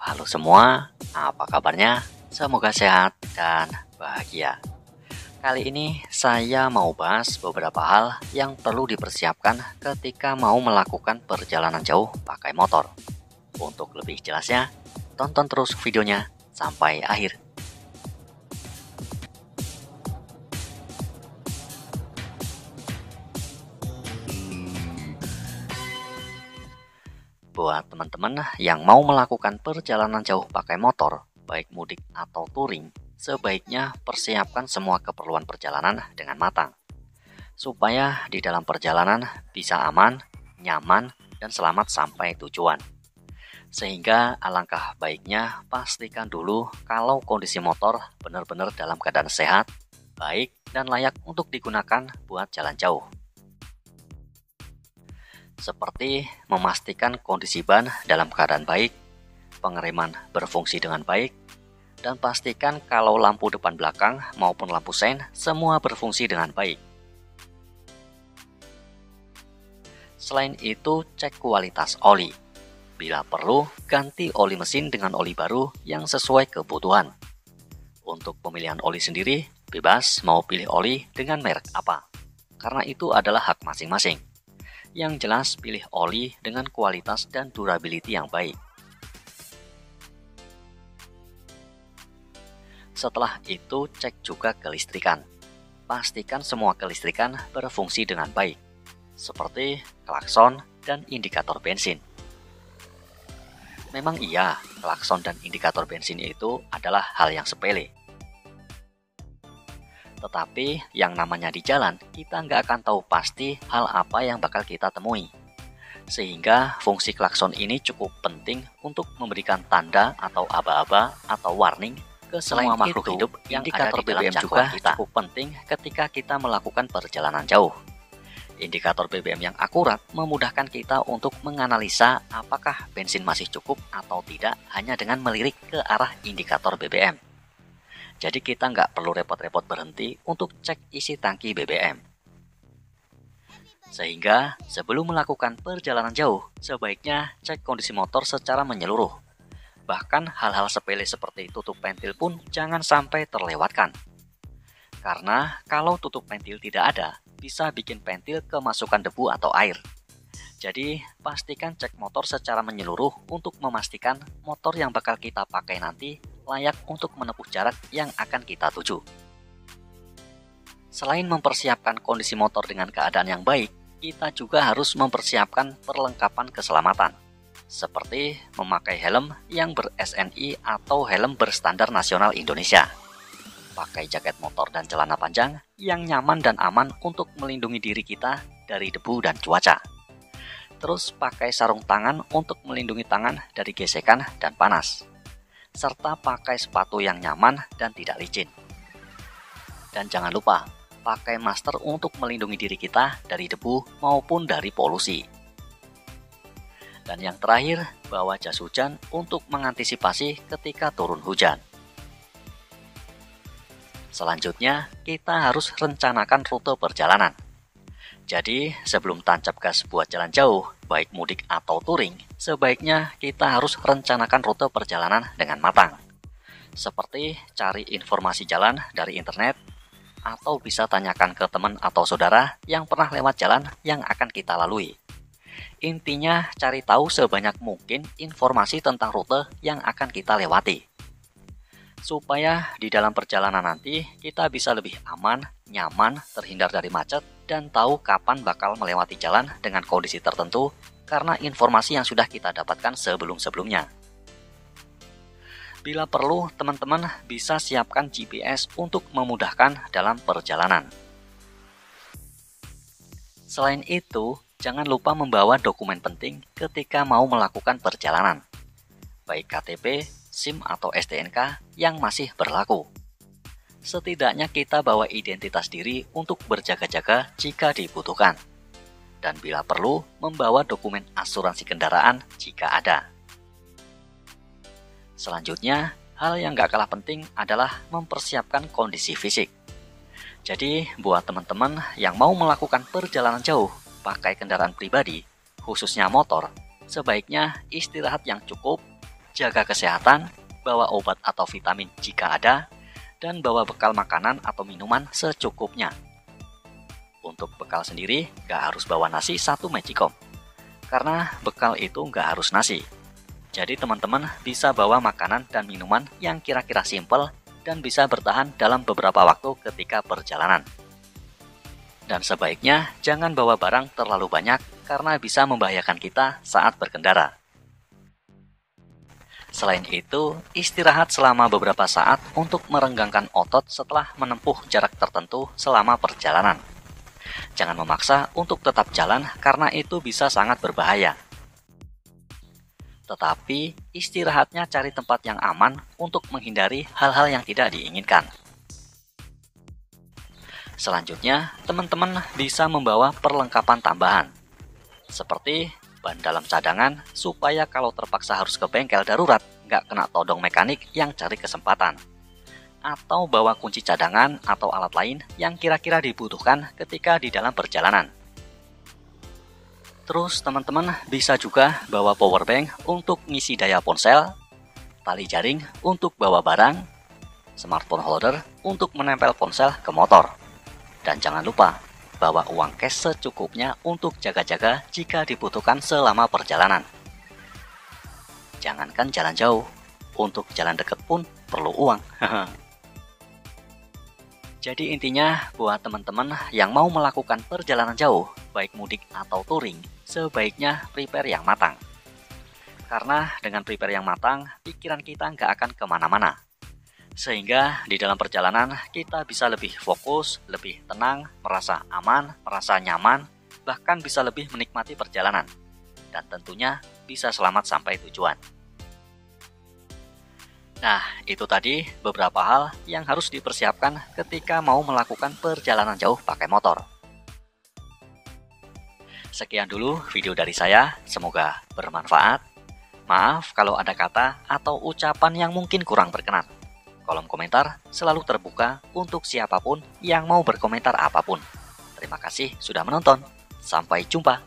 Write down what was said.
Halo semua, apa kabarnya? Semoga sehat dan bahagia. Kali ini saya mau bahas beberapa hal yang perlu dipersiapkan ketika mau melakukan perjalanan jauh pakai motor. Untuk lebih jelasnya, tonton terus videonya sampai akhir. Buat teman-teman yang mau melakukan perjalanan jauh pakai motor, baik mudik atau touring, sebaiknya persiapkan semua keperluan perjalanan dengan matang, supaya di dalam perjalanan bisa aman, nyaman, dan selamat sampai tujuan. Sehingga alangkah baiknya pastikan dulu kalau kondisi motor benar-benar dalam keadaan sehat, baik, dan layak untuk digunakan buat jalan jauh. Seperti memastikan kondisi ban dalam keadaan baik, pengereman berfungsi dengan baik, dan pastikan kalau lampu depan belakang maupun lampu sein semua berfungsi dengan baik. Selain itu, cek kualitas oli. Bila perlu, ganti oli mesin dengan oli baru yang sesuai kebutuhan. Untuk pemilihan oli sendiri, bebas mau pilih oli dengan merek apa, karena itu adalah hak masing-masing. Yang jelas pilih oli dengan kualitas dan durability yang baik. Setelah itu cek juga kelistrikan. Pastikan semua kelistrikan berfungsi dengan baik, seperti klakson dan indikator bensin. Memang iya, klakson dan indikator bensin itu adalah hal yang sepele. Tetapi yang namanya di jalan, kita nggak akan tahu pasti hal apa yang bakal kita temui. Sehingga fungsi klakson ini cukup penting untuk memberikan tanda atau aba-aba atau warning ke semua makhluk hidup yang indikator ada di BBM juga kita. Cukup penting ketika kita melakukan perjalanan jauh. Indikator BBM yang akurat memudahkan kita untuk menganalisa apakah bensin masih cukup atau tidak hanya dengan melirik ke arah indikator BBM. Jadi kita nggak perlu repot-repot berhenti untuk cek isi tangki BBM. Sehingga sebelum melakukan perjalanan jauh, sebaiknya cek kondisi motor secara menyeluruh. Bahkan hal-hal sepele seperti tutup pentil pun jangan sampai terlewatkan. Karena kalau tutup pentil tidak ada, bisa bikin pentil kemasukan debu atau air. Jadi pastikan cek motor secara menyeluruh untuk memastikan motor yang bakal kita pakai nanti layak untuk menempuh jarak yang akan kita tuju. Selain mempersiapkan kondisi motor dengan keadaan yang baik, kita juga harus mempersiapkan perlengkapan keselamatan, seperti memakai helm yang ber-SNI atau helm berstandar nasional Indonesia, pakai jaket motor dan celana panjang yang nyaman dan aman untuk melindungi diri kita dari debu dan cuaca. Terus pakai sarung tangan untuk melindungi tangan dari gesekan dan panas, serta pakai sepatu yang nyaman dan tidak licin. Dan jangan lupa, pakai masker untuk melindungi diri kita dari debu maupun dari polusi. Dan yang terakhir, bawa jas hujan untuk mengantisipasi ketika turun hujan. Selanjutnya, kita harus rencanakan rute perjalanan. Jadi, sebelum tancap gas buat jalan jauh, baik mudik atau touring, sebaiknya kita harus rencanakan rute perjalanan dengan matang. Seperti cari informasi jalan dari internet, atau bisa tanyakan ke teman atau saudara yang pernah lewat jalan yang akan kita lalui. Intinya, cari tahu sebanyak mungkin informasi tentang rute yang akan kita lewati. Supaya di dalam perjalanan nanti kita bisa lebih aman, nyaman, terhindar dari macet, dan tahu kapan bakal melewati jalan dengan kondisi tertentu karena informasi yang sudah kita dapatkan sebelum-sebelumnya. Bila perlu, teman-teman bisa siapkan GPS untuk memudahkan dalam perjalanan. Selain itu, jangan lupa membawa dokumen penting ketika mau melakukan perjalanan, baik KTP, SIM atau STNK yang masih berlaku. Setidaknya kita bawa identitas diri untuk berjaga-jaga jika dibutuhkan. Dan bila perlu, membawa dokumen asuransi kendaraan jika ada. Selanjutnya, hal yang gak kalah penting adalah mempersiapkan kondisi fisik. Jadi, buat teman-teman yang mau melakukan perjalanan jauh pakai kendaraan pribadi, khususnya motor, sebaiknya istirahat yang cukup, jaga kesehatan, bawa obat atau vitamin jika ada, dan bawa bekal makanan atau minuman secukupnya. Untuk bekal sendiri, nggak harus bawa nasi 1 magicom, karena bekal itu nggak harus nasi. Jadi teman-teman bisa bawa makanan dan minuman yang kira-kira simple dan bisa bertahan dalam beberapa waktu ketika perjalanan. Dan sebaiknya jangan bawa barang terlalu banyak karena bisa membahayakan kita saat berkendara. Selain itu, istirahat selama beberapa saat untuk merenggangkan otot setelah menempuh jarak tertentu selama perjalanan. Jangan memaksa untuk tetap jalan karena itu bisa sangat berbahaya. Tetapi, istirahatnya cari tempat yang aman untuk menghindari hal-hal yang tidak diinginkan. Selanjutnya, teman-teman bisa membawa perlengkapan tambahan, seperti ban dalam cadangan supaya kalau terpaksa harus ke bengkel darurat, nggak kena todong mekanik yang cari kesempatan. Atau bawa kunci cadangan atau alat lain yang kira-kira dibutuhkan ketika di dalam perjalanan. Terus teman-teman bisa juga bawa power bank untuk ngisi daya ponsel, tali jaring untuk bawa barang, smartphone holder untuk menempel ponsel ke motor. Dan jangan lupa, bawa uang cash secukupnya untuk jaga-jaga jika dibutuhkan selama perjalanan. Jangankan jalan jauh, untuk jalan dekat pun perlu uang. Jadi intinya, buat teman-teman yang mau melakukan perjalanan jauh, baik mudik atau touring, sebaiknya prepare yang matang. Karena dengan prepare yang matang, pikiran kita nggak akan kemana-mana. Sehingga di dalam perjalanan kita bisa lebih fokus, lebih tenang, merasa aman, merasa nyaman, bahkan bisa lebih menikmati perjalanan. Dan tentunya bisa selamat sampai tujuan. Nah, itu tadi beberapa hal yang harus dipersiapkan ketika mau melakukan perjalanan jauh pakai motor. Sekian dulu video dari saya, semoga bermanfaat. Maaf kalau ada kata atau ucapan yang mungkin kurang berkenan. Kolom komentar selalu terbuka untuk siapapun yang mau berkomentar apapun. Terima kasih sudah menonton. Sampai jumpa.